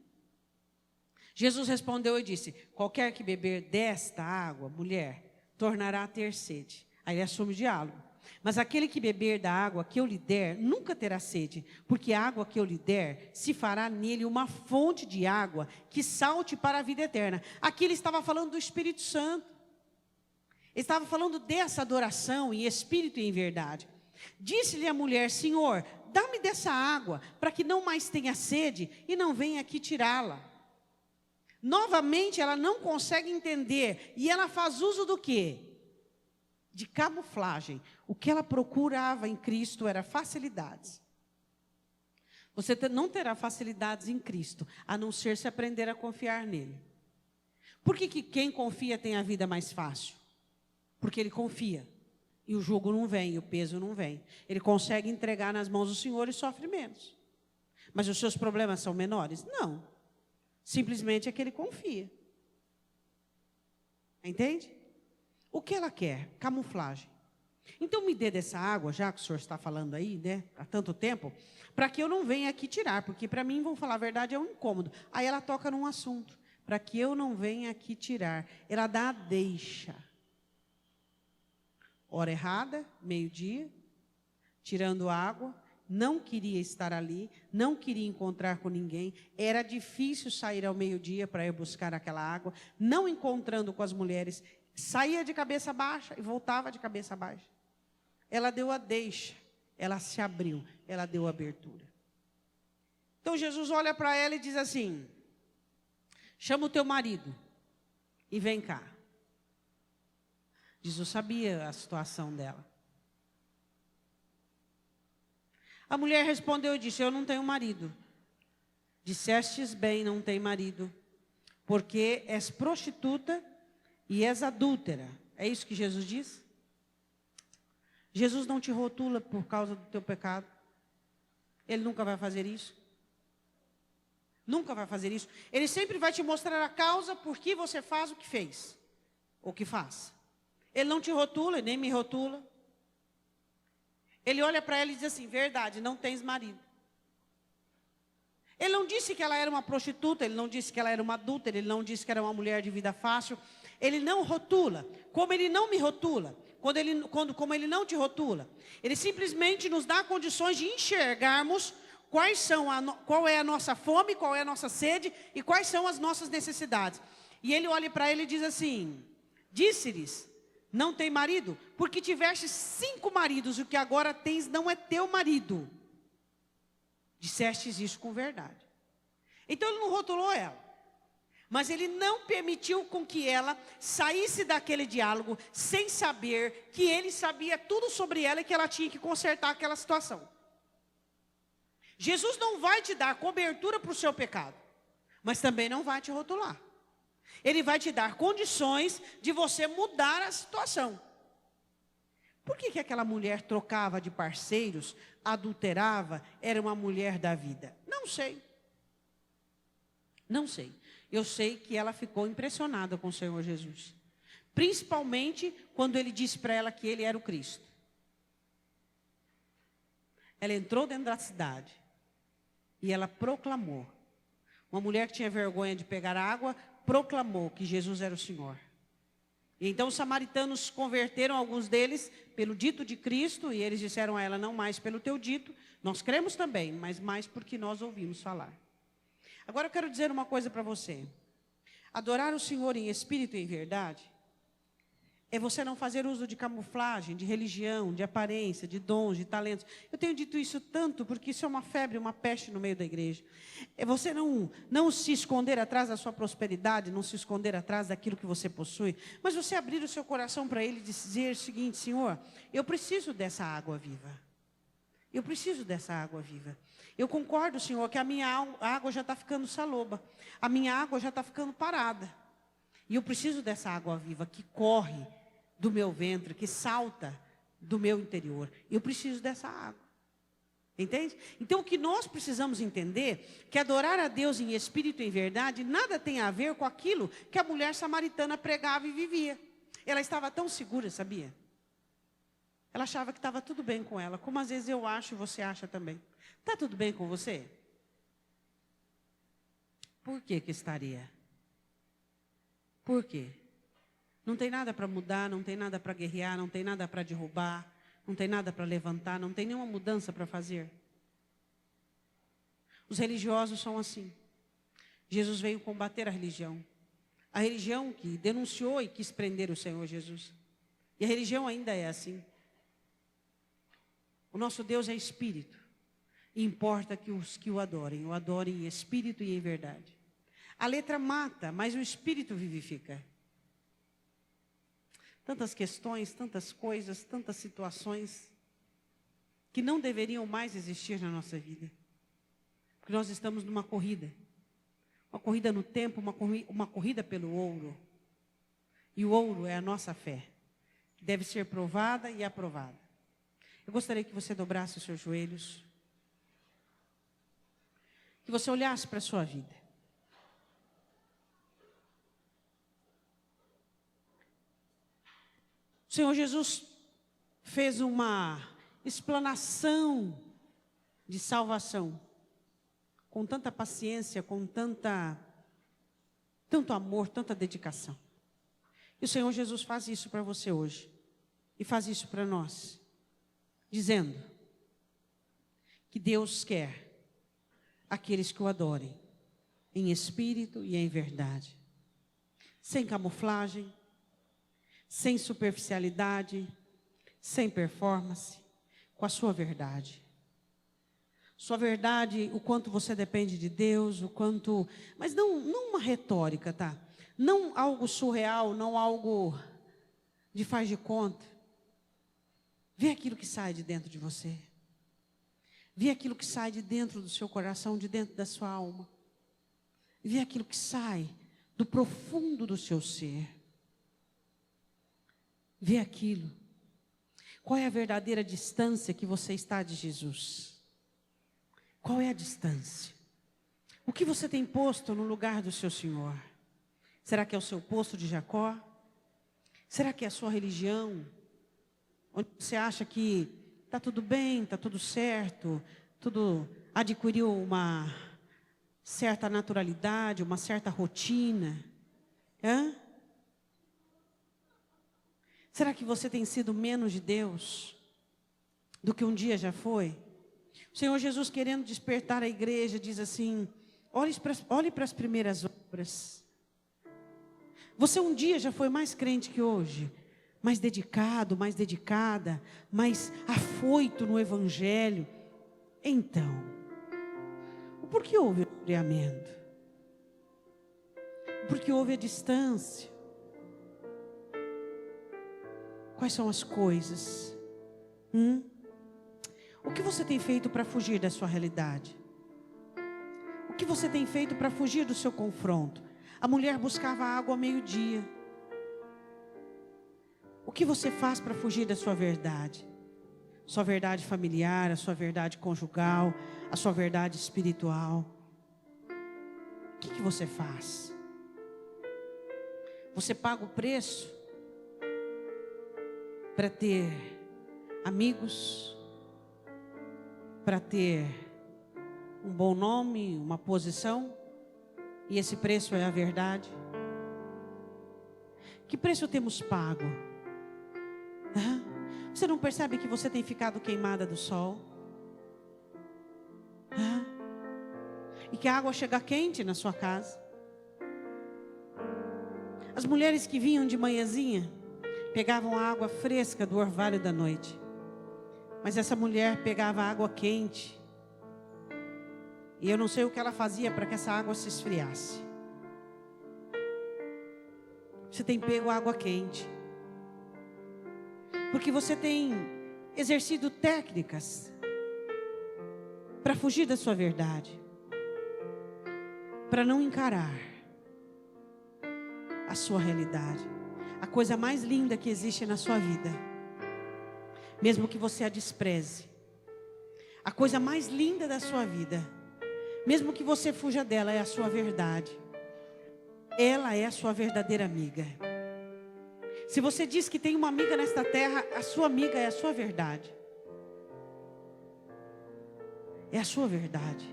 Jesus respondeu e disse: qualquer que beber desta água, mulher, tornará a ter sede. Aí ele assume o diálogo. Mas aquele que beber da água que eu lhe der, nunca terá sede, porque a água que eu lhe der, se fará nele uma fonte de água que salte para a vida eterna. Aqui ele estava falando do Espírito Santo. Ele estava falando dessa adoração em espírito e em verdade. Disse-lhe a mulher: Senhor, dá-me dessa água, para que não mais tenha sede e não venha aqui tirá-la. Novamente ela não consegue entender, e ela faz uso do quê? De camuflagem. O que ela procurava em Cristo era facilidades. Você não terá facilidades em Cristo, a não ser se aprender a confiar nele. Por que quem confia tem a vida mais fácil? Porque ele confia. E o jugo não vem, e o peso não vem. Ele consegue entregar nas mãos do Senhor e sofre menos. Mas os seus problemas são menores? Não. Simplesmente é que ele confia. Entende? O que ela quer? Camuflagem. Então me dê dessa água, já que o senhor está falando aí, né, há tanto tempo, para que eu não venha aqui tirar, porque para mim, vamos falar a verdade, é um incômodo. Aí ela toca num assunto, para que eu não venha aqui tirar. Ela dá a deixa. Hora errada, meio-dia, tirando água, não queria estar ali, não queria encontrar com ninguém, era difícil sair ao meio-dia para ir buscar aquela água, não encontrando com as mulheres, saía de cabeça baixa e voltava de cabeça baixa. Ela deu a deixa, ela se abriu, ela deu a abertura. Então Jesus olha para ela e diz assim: chama o teu marido e vem cá. Jesus sabia a situação dela. A mulher respondeu e disse: eu não tenho marido. Dissestes bem, não tem marido, porque és prostituta e és adúltera. É isso que Jesus diz? Jesus não te rotula por causa do teu pecado. Ele nunca vai fazer isso. Nunca vai fazer isso. Ele sempre vai te mostrar a causa por que você faz o que fez, ou que faz. Ele não te rotula, nem me rotula. Ele olha para ela e diz assim: verdade, não tens marido. Ele não disse que ela era uma prostituta, ele não disse que ela era uma adúltera, ele não disse que era uma mulher de vida fácil. Ele não rotula, como ele não me rotula, como ele não te rotula. Ele simplesmente nos dá condições de enxergarmos qual é a nossa fome, qual é a nossa sede e quais são as nossas necessidades. E ele olha para ele e diz assim: disse-lhes, não tem marido, porque tiveste 5 maridos, e o que agora tens não é teu marido. Dissestes isso com verdade. Então ele não rotulou ela, mas ele não permitiu com que ela saísse daquele diálogo sem saber que ele sabia tudo sobre ela e que ela tinha que consertar aquela situação. Jesus não vai te dar cobertura para o seu pecado, mas também não vai te rotular. Ele vai te dar condições de você mudar a situação. Por que aquela mulher trocava de parceiros, adulterava, era uma mulher da vida? Não sei. Não sei. Eu sei que ela ficou impressionada com o Senhor Jesus. Principalmente quando ele disse para ela que ele era o Cristo. Ela entrou dentro da cidade e ela proclamou. Uma mulher que tinha vergonha de pegar água, proclamou que Jesus era o Senhor. E então os samaritanos converteram alguns deles pelo dito de Cristo, e eles disseram a ela, não mais pelo teu dito, nós cremos também, mas mais porque nós ouvimos falar. Agora eu quero dizer uma coisa para você. Adorar o Senhor em espírito e em verdade é você não fazer uso de camuflagem, de religião, de aparência, de dons, de talentos. Eu tenho dito isso tanto porque isso é uma febre, uma peste no meio da igreja. É você não se esconder atrás da sua prosperidade, não se esconder atrás daquilo que você possui, mas você abrir o seu coração para Ele e dizer o seguinte, Senhor, eu preciso dessa água viva. Eu preciso dessa água viva. Eu concordo, Senhor, que a minha água já está ficando saloba. A minha água já está ficando parada. E eu preciso dessa água viva que corre do meu ventre, que salta do meu interior. Eu preciso dessa água. Entende? Então o que nós precisamos entender, que adorar a Deus em espírito e em verdade, nada tem a ver com aquilo que a mulher samaritana pregava e vivia. Ela estava tão segura, sabia? Ela achava que estava tudo bem com ela, como às vezes eu acho e você acha também. Está tudo bem com você? Por que estaria? Por quê? Não tem nada para mudar, não tem nada para guerrear, não tem nada para derrubar, não tem nada para levantar, não tem nenhuma mudança para fazer. Os religiosos são assim. Jesus veio combater a religião. A religião que denunciou e quis prender o Senhor Jesus. E a religião ainda é assim. O nosso Deus é espírito. E importa que os que o adorem em espírito e em verdade. A letra mata, mas o espírito vivifica. Tantas questões, tantas coisas, tantas situações que não deveriam mais existir na nossa vida. Porque nós estamos numa corrida. Uma corrida no tempo, uma corrida pelo ouro. E o ouro é a nossa fé, que deve ser provada e aprovada. Eu gostaria que você dobrasse os seus joelhos. Que você olhasse para a sua vida. O Senhor Jesus fez uma explanação de salvação, com tanta paciência, com tanto amor, tanta dedicação. E o Senhor Jesus faz isso para você hoje, e faz isso para nós, dizendo que Deus quer aqueles que o adorem, em espírito e em verdade, sem camuflagem, sem superficialidade, sem performance, com a sua verdade. Sua verdade, o quanto você depende de Deus, o quanto... Mas não uma retórica, tá? Não algo surreal, não algo de faz de conta. Vê aquilo que sai de dentro de você. Vê aquilo que sai de dentro do seu coração, de dentro da sua alma. Vê aquilo que sai do profundo do seu ser. Vê aquilo. Qual é a verdadeira distância que você está de Jesus? Qual é a distância? O que você tem posto no lugar do seu Senhor? Será que é o seu posto de Jacó? Será que é a sua religião? Onde você acha que está tudo bem, está tudo certo, tudo adquiriu uma certa naturalidade, uma certa rotina? Hã? Será que você tem sido menos de Deus do que um dia já foi? O Senhor Jesus, querendo despertar a igreja, diz assim, olhe para as primeiras obras. Você um dia já foi mais crente que hoje, mais dedicado, mais dedicada, mais afoito no Evangelho. Então, por que houve o esfriamento? Porque houve a distância. Quais são as coisas? O que você tem feito para fugir da sua realidade? O que você tem feito para fugir do seu confronto? A mulher buscava água ao meio-dia. O que você faz para fugir da sua verdade? Sua verdade familiar, a sua verdade conjugal, a sua verdade espiritual. O que você faz? Você paga o preço para ter amigos, para ter um bom nome, uma posição, e esse preço é a verdade. Que preço temos pago? Você não percebe que você tem ficado queimada do sol? E que a água chega quente na sua casa? As mulheres que vinham de manhãzinha pegavam a água fresca do orvalho da noite. Mas essa mulher pegava água quente. E eu não sei o que ela fazia para que essa água se esfriasse. Você tem pego água quente. Porque você tem exercido técnicas para fugir da sua verdade. Para não encarar a sua realidade. A coisa mais linda que existe na sua vida. Mesmo que você a despreze. A coisa mais linda da sua vida. Mesmo que você fuja dela, é a sua verdade. Ela é a sua verdadeira amiga. Se você diz que tem uma amiga nesta terra, a sua amiga é a sua verdade. É a sua verdade.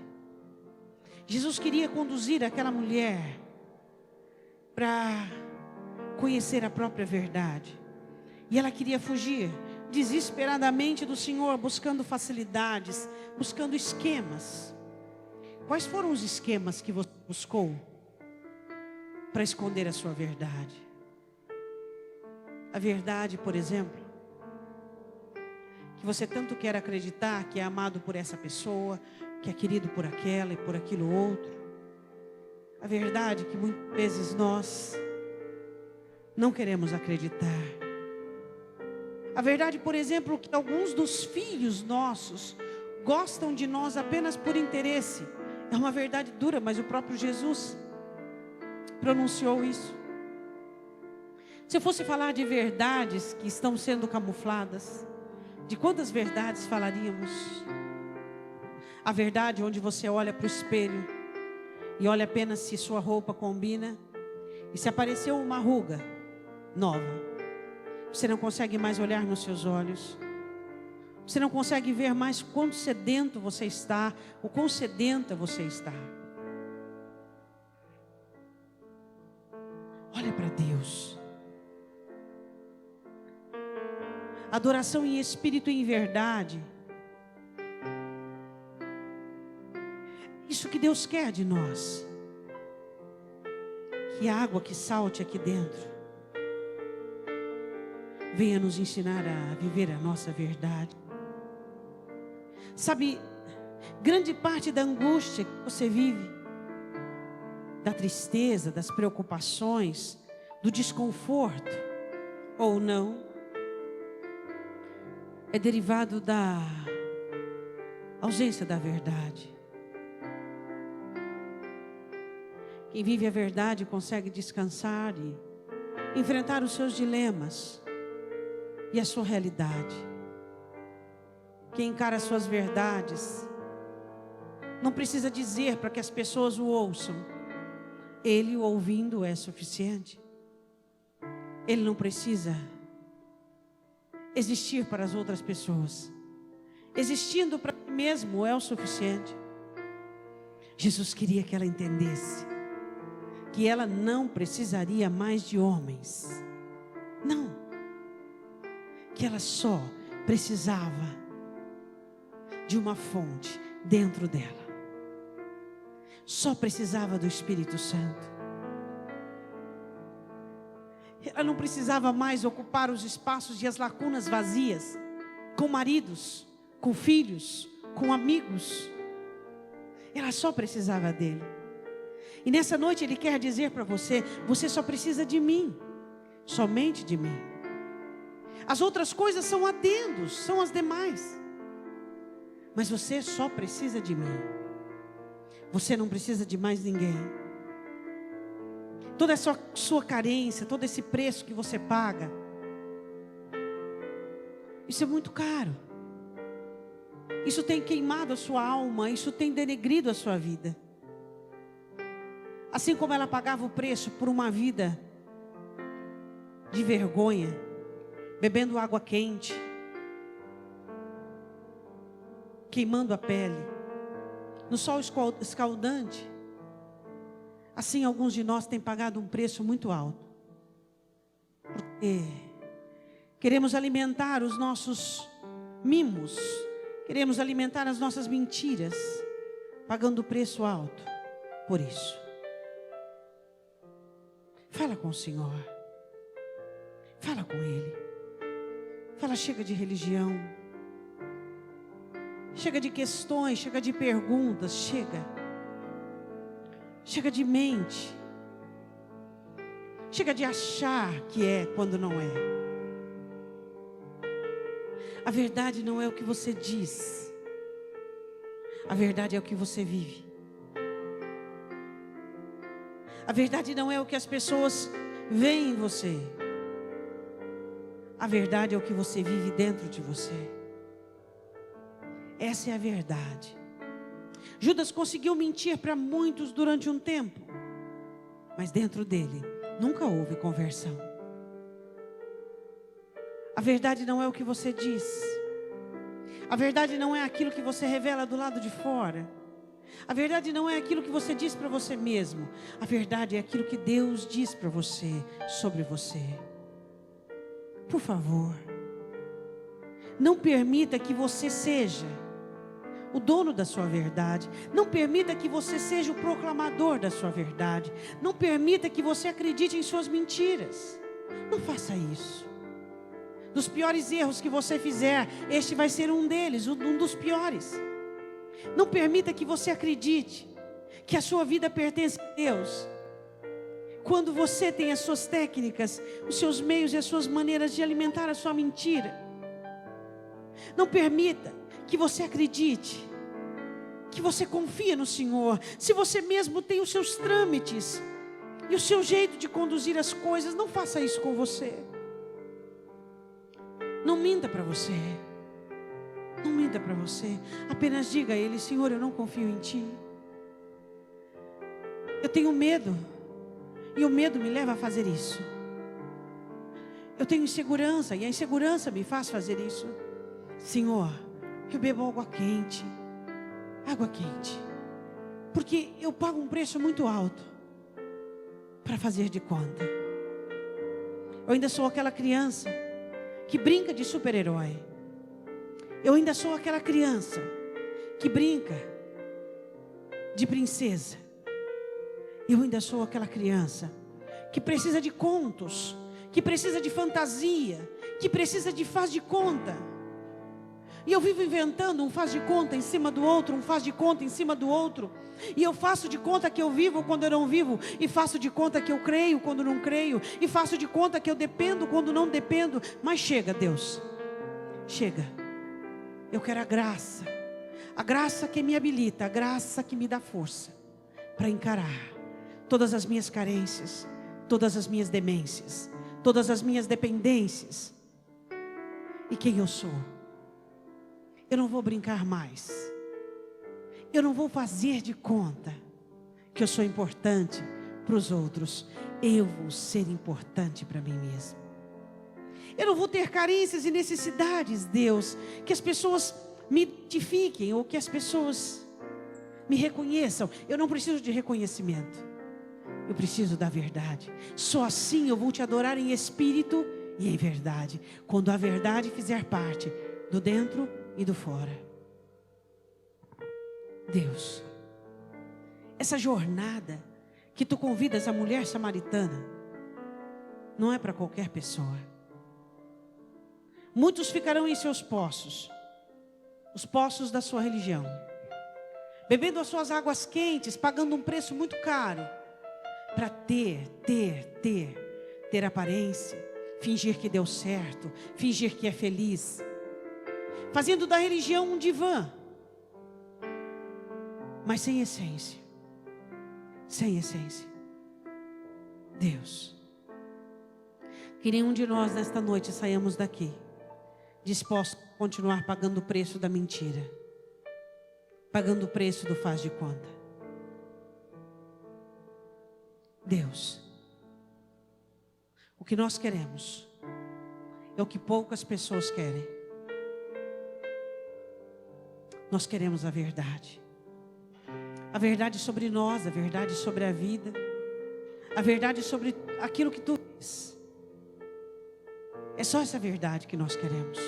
Jesus queria conduzir aquela mulher para conhecer a própria verdade. E ela queria fugir desesperadamente do Senhor, buscando facilidades, buscando esquemas. Quais foram os esquemas que você buscou para esconder a sua verdade? A verdade, por exemplo, que você tanto quer acreditar que é amado por essa pessoa, que é querido por aquela e por aquilo outro. A verdade que muitas vezes nós não queremos acreditar. A verdade, por exemplo, que alguns dos filhos nossos gostam de nós apenas por interesse. É uma verdade dura, mas o próprio Jesus pronunciou isso. Se eu fosse falar de verdades que estão sendo camufladas, de quantas verdades falaríamos? A verdade onde você olha para o espelho e olha apenas se sua roupa combina, e se apareceu uma ruga nova, você não consegue mais olhar nos seus olhos, você não consegue ver mais quão sedento você está, o quão sedenta você está. Olha para Deus. Adoração em espírito e em verdade. Isso que Deus quer de nós. Que a água que salte aqui dentro venha nos ensinar a viver a nossa verdade. Sabe, grande parte da angústia que você vive, da tristeza, das preocupações, do desconforto, ou não, é derivado da ausência da verdade. Quem vive a verdade consegue descansar e enfrentar os seus dilemas e a sua realidade. Quem encara as suas verdades não precisa dizer para que as pessoas o ouçam. Ele o ouvindo é suficiente. Ele não precisa existir para as outras pessoas. Existindo para si mesmo é o suficiente. Jesus queria que ela entendesse que ela não precisaria mais de homens. Não. Que ela só precisava de uma fonte dentro dela. Só precisava do Espírito Santo. Ela não precisava mais ocupar os espaços e as lacunas vazias com maridos, com filhos, com amigos. Ela só precisava dele. E nessa noite ele quer dizer para você: você só precisa de mim, somente de mim. As outras coisas são adendos, são as demais. Mas você só precisa de mim. Você não precisa de mais ninguém. Toda essa sua carência, todo esse preço que você paga, isso é muito caro. Isso tem queimado a sua alma, isso tem denegrido a sua vida. Assim como ela pagava o preço por uma vida de vergonha, bebendo água quente, queimando a pele, no sol escaldante. Assim alguns de nós têm pagado um preço muito alto. Porque queremos alimentar os nossos mimos, queremos alimentar as nossas mentiras, pagando preço alto por isso. Fala com o Senhor. Fala com Ele. Fala, chega de religião. Chega de questões, chega de perguntas, chega. Chega de mente. Chega de achar que é quando não é. A verdade não é o que você diz. A verdade é o que você vive. A verdade não é o que as pessoas veem em você. A verdade é o que você vive dentro de você. Essa é a verdade. Judas conseguiu mentir para muitos durante um tempo, mas dentro dele nunca houve conversão. A verdade não é o que você diz. A verdade não é aquilo que você revela do lado de fora. A verdade não é aquilo que você diz para você mesmo. A verdade é aquilo que Deus diz para você, sobre você. Por favor, não permita que você seja o dono da sua verdade. Não permita que você seja o proclamador da sua verdade. Não permita que você acredite em suas mentiras. Não faça isso. Dos piores erros que você fizer, este vai ser um deles, um dos piores. Não permita que você acredite que a sua vida pertence a Deus, quando você tem as suas técnicas, os seus meios e as suas maneiras de alimentar a sua mentira. Não permita que você acredite, que você confia no Senhor, se você mesmo tem os seus trâmites e o seu jeito de conduzir as coisas. Não faça isso com você. Não minta para você. Não minta para você. Apenas diga a Ele: Senhor, eu não confio em Ti. Eu tenho medo. E o medo me leva a fazer isso. Eu tenho insegurança, e a insegurança me faz fazer isso. Senhor, eu bebo água quente. Água quente. Porque eu pago um preço muito alto para fazer de conta. Eu ainda sou aquela criança que brinca de super-herói. Eu ainda sou aquela criança que brinca de princesa. Eu ainda sou aquela criança que precisa de contos, que precisa de fantasia, que precisa de faz de conta. E eu vivo inventando um faz de conta em cima do outro, um faz de conta em cima do outro. E eu faço de conta que eu vivo quando eu não vivo, e faço de conta que eu creio quando não creio, e faço de conta que eu dependo quando não dependo. Mas chega, Deus, chega. Eu quero a graça que me habilita, a graça que me dá força para encarar todas as minhas carências, todas as minhas demências, todas as minhas dependências. E quem eu sou? Eu não vou brincar mais. Eu não vou fazer de conta que eu sou importante para os outros. Eu vou ser importante para mim mesmo. Eu não vou ter carências e necessidades, Deus, que as pessoas me identifiquem ou que as pessoas me reconheçam. Eu não preciso de reconhecimento. Eu preciso da verdade. Só assim eu vou te adorar em espírito e em verdade. Quando a verdade fizer parte do dentro e do fora. Deus, essa jornada que tu convidas a mulher samaritana não é para qualquer pessoa. Muitos ficarão em seus poços, os poços da sua religião, bebendo as suas águas quentes, pagando um preço muito caro para ter aparência, fingir que deu certo, fingir que é feliz, fazendo da religião um divã, mas sem essência. Sem essência. Deus, que nenhum de nós nesta noite saiamos daqui disposto a continuar pagando o preço da mentira, pagando o preço do faz de conta. Deus, o que nós queremos é o que poucas pessoas querem. Nós queremos a verdade. A verdade sobre nós, a verdade sobre a vida, a verdade sobre aquilo que tu és. É só essa verdade que nós queremos.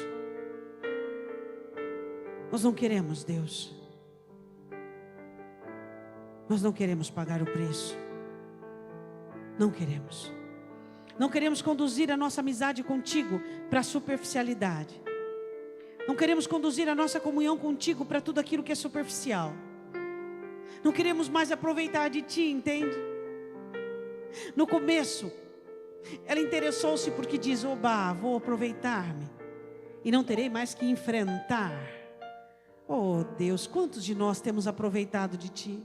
Nós não queremos, Deus. Nós não queremos pagar o preço. Não queremos. Não queremos conduzir a nossa amizade contigo para a superficialidade. Não queremos conduzir a nossa comunhão contigo para tudo aquilo que é superficial. Não queremos mais aproveitar de ti, entende? No começo, ela interessou-se porque diz: oba, vou aproveitar-me e não terei mais que enfrentar. Oh Deus, quantos de nós temos aproveitado de ti?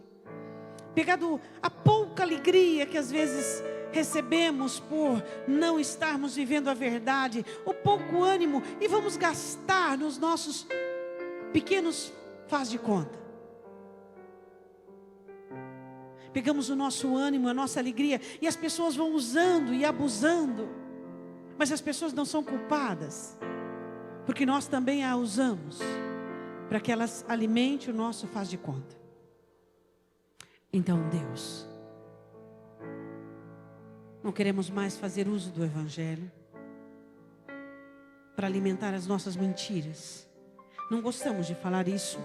Pegado a pouca alegria que às vezes recebemos por não estarmos vivendo a verdade, o pouco ânimo, e vamos gastar nos nossos pequenos faz de conta. Pegamos o nosso ânimo, a nossa alegria, e as pessoas vão usando e abusando, mas as pessoas não são culpadas, porque nós também a usamos para que elas alimentem o nosso faz de conta. Então, Deus, não queremos mais fazer uso do Evangelho para alimentar as nossas mentiras. Não gostamos de falar isso.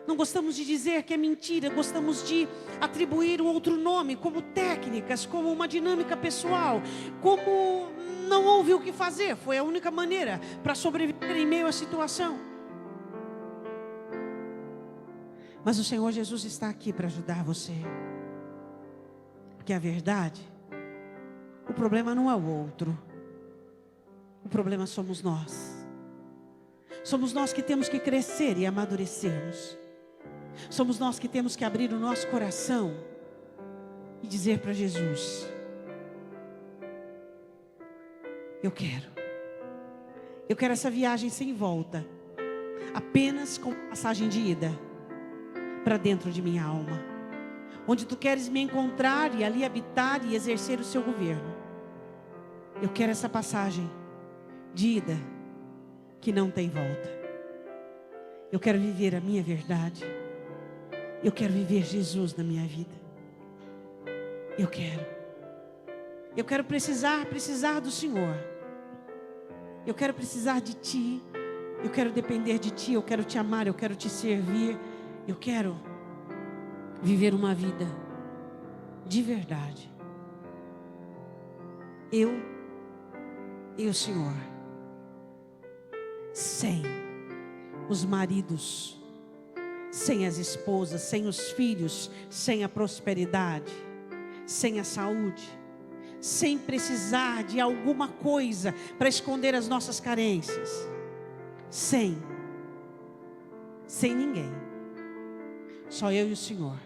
Não gostamos de dizer que é mentira. Gostamos de atribuir um outro nome, como técnicas, como uma dinâmica pessoal, como não houve o que fazer. Foi a única maneira para sobreviver em meio à situação. Mas o Senhor Jesus está aqui para ajudar você. Porque a verdade, o problema não é o outro. O problema somos nós. Somos nós que temos que crescer e amadurecermos. Somos nós que temos que abrir o nosso coração e dizer para Jesus: eu quero essa viagem sem volta, apenas com passagem de ida para dentro de minha alma, onde tu queres me encontrar e ali habitar e exercer o seu governo. Eu quero essa passagem de ida que não tem volta. Eu quero viver a minha verdade. Eu quero viver Jesus na minha vida. Eu quero precisar do Senhor. Eu quero precisar de Ti. Eu quero depender de Ti. Eu quero Te amar. Eu quero Te servir. Eu quero viver uma vida de verdade. Eu e o Senhor. Sem os maridos, sem as esposas, sem os filhos, sem a prosperidade, sem a saúde, sem precisar de alguma coisa para esconder as nossas carências, sem ninguém, só eu e o Senhor,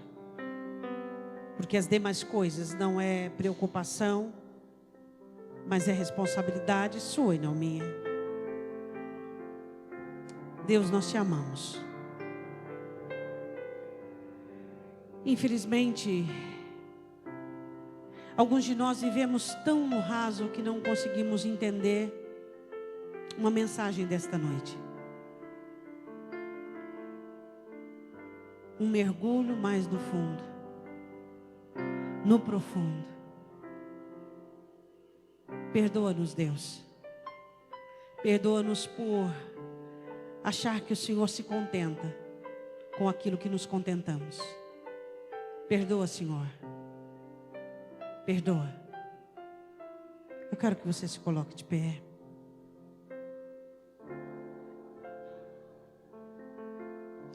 porque as demais coisas não é preocupação, mas é responsabilidade sua e não minha. Deus, nós te amamos. Infelizmente, alguns de nós vivemos tão no raso que não conseguimos entender uma mensagem desta noite. Um mergulho mais no fundo, no profundo. Perdoa-nos, Deus. Perdoa-nos por achar que o Senhor se contenta com aquilo que nos contentamos. Perdoa, Senhor. Perdoa. Eu quero que você se coloque de pé.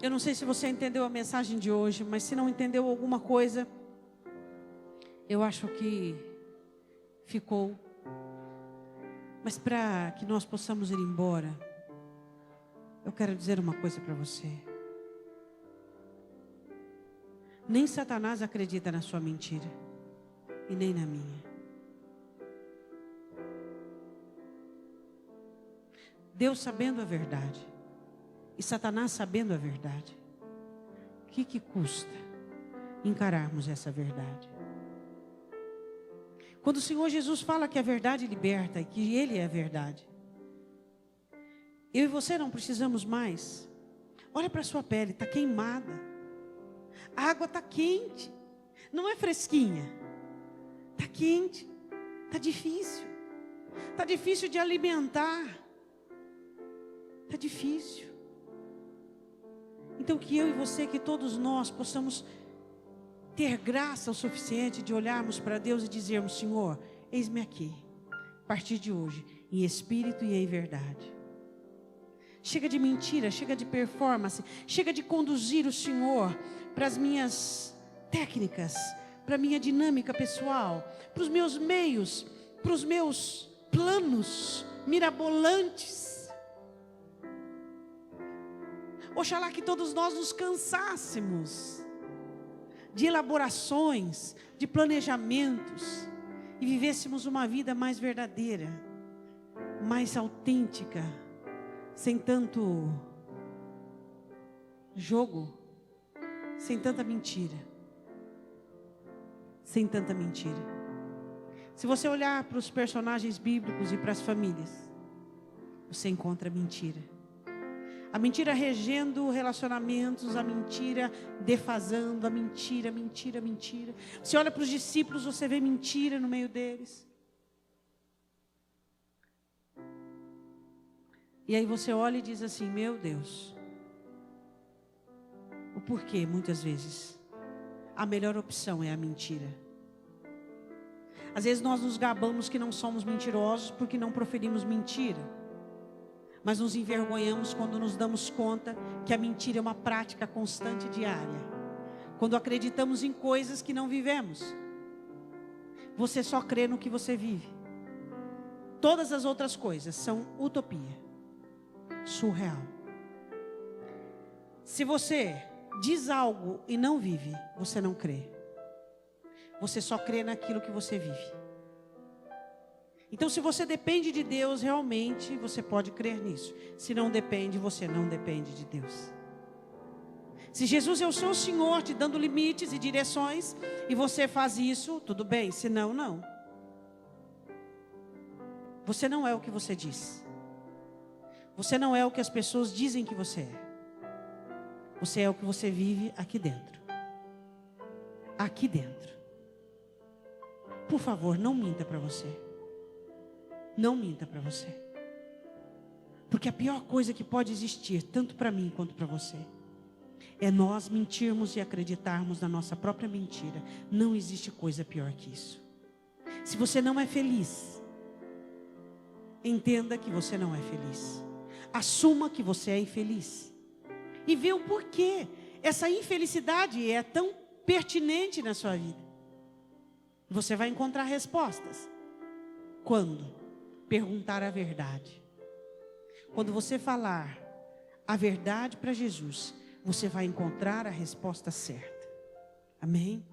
Eu não sei se você entendeu a mensagem de hoje, mas se não entendeu alguma coisa, eu acho que ficou. Mas para que nós possamos ir embora, eu quero dizer uma coisa para você. Nem Satanás acredita na sua mentira, e nem na minha. Deus sabendo a verdade, e Satanás sabendo a verdade, o que custa encararmos essa verdade? Quando o Senhor Jesus fala que a verdade liberta, e que Ele é a verdade, eu e você não precisamos mais. Olha para a sua pele, está queimada. A água está quente. Não é fresquinha. Está quente. Está difícil. Está difícil de alimentar. Está difícil. Então que eu e você, que todos nós possamos ter graça o suficiente de olharmos para Deus e dizermos: Senhor, eis-me aqui, a partir de hoje, em espírito e em verdade. Chega de mentira, chega de performance, chega de conduzir o Senhor para as minhas técnicas, para a minha dinâmica pessoal, para os meus meios, para os meus planos mirabolantes. Oxalá que todos nós nos cansássemos de elaborações, de planejamentos, e vivêssemos uma vida mais verdadeira, mais autêntica, sem tanto jogo, sem tanta mentira. Sem tanta mentira. Se você olhar para os personagens bíblicos e para as famílias, você encontra mentira. A mentira regendo relacionamentos, a mentira defasando, a mentira, mentira, mentira. Você olha para os discípulos, você vê mentira no meio deles. E aí você olha e diz assim: meu Deus. O porquê, muitas vezes, a melhor opção é a mentira. Às vezes nós nos gabamos que não somos mentirosos porque não proferimos mentira. Mas nos envergonhamos quando nos damos conta que a mentira é uma prática constante diária. Quando acreditamos em coisas que não vivemos. Você só crê no que você vive. Todas as outras coisas são utopia. Surreal. Se você diz algo e não vive, você não crê. Você só crê naquilo que você vive. Então, se você depende de Deus, realmente você pode crer nisso. Se não depende, você não depende de Deus. Se Jesus é o seu Senhor, te dando limites e direções, e você faz isso, tudo bem. Se não, não. Você não é o que você diz. Você não é o que as pessoas dizem que você é. Você é o que você vive aqui dentro. Aqui dentro. Por favor, não minta para você. Não minta para você. Porque a pior coisa que pode existir, tanto para mim quanto para você, é nós mentirmos e acreditarmos na nossa própria mentira. Não existe coisa pior que isso. Se você não é feliz, entenda que você não é feliz. Assuma que você é infeliz. E vê o porquê essa infelicidade é tão pertinente na sua vida. Você vai encontrar respostas. Quando? Perguntar a verdade. Quando você falar a verdade para Jesus, você vai encontrar a resposta certa. Amém?